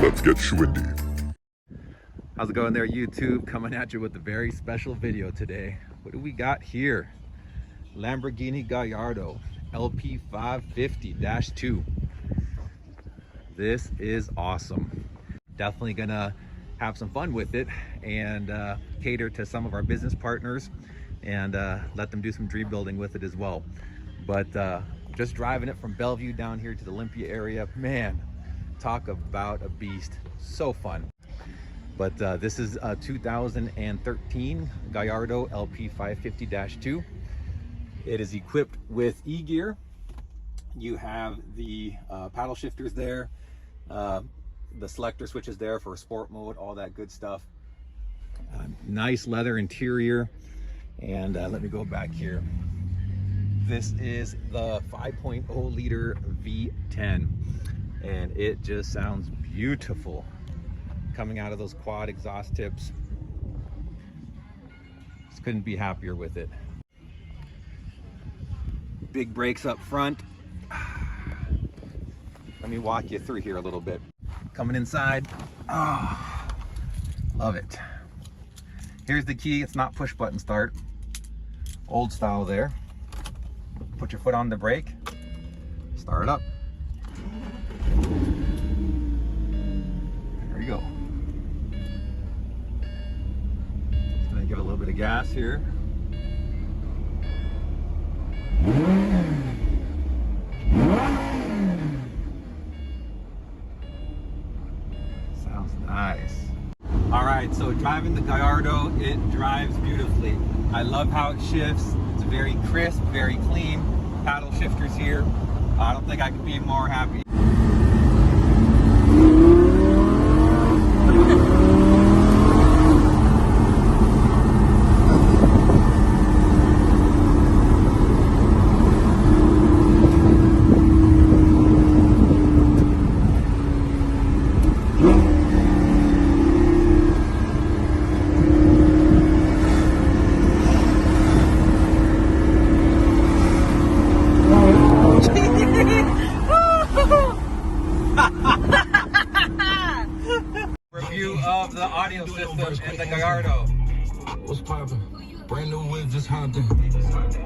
Let's get schwindy. How's it going there, YouTube? Coming at you with a very special video today. What do we got here? Lamborghini Gallardo LP 550-2. This is awesome. Definitely gonna have some fun with it and cater to some of our business partners and let them do some dream building with it as well. But just driving it from Bellevue down here to the Olympia area, man, talk about a beast. So fun. But this is a 2013 Gallardo LP 550-2. It is equipped with e-gear. You have the paddle shifters there, the selector switches there for sport mode, all that good stuff. Nice leather interior. And let me go back here. This is the 5.0 liter V10, and it just sounds beautiful coming out of those quad exhaust tips. Just couldn't be happier with it. Big brakes up front. Let me walk you through here a little bit. Coming inside, oh, love it. Here's the key. It's not push button start, old style there. Put your foot on the brake, start it up. There you go. Just gonna give it a little bit of gas here. Sounds nice. All right, so driving the Gallardo, it drives beautifully. I love how it shifts. It's very crisp, very clean. Paddle shifters here. I don't think I could be more happy. Review of the audio system in the Gallardo. What's poppin'? Brand new whip, just hopped in.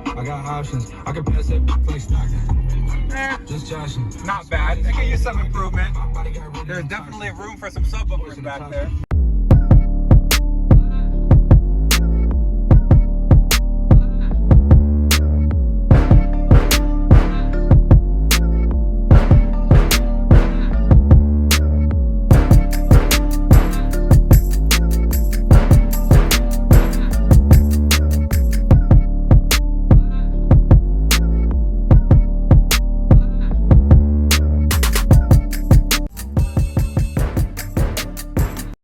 I got options. I can pass that place stocking. Just joshing. Not bad. I could use some improvement. There's definitely room for some subwoofers back there.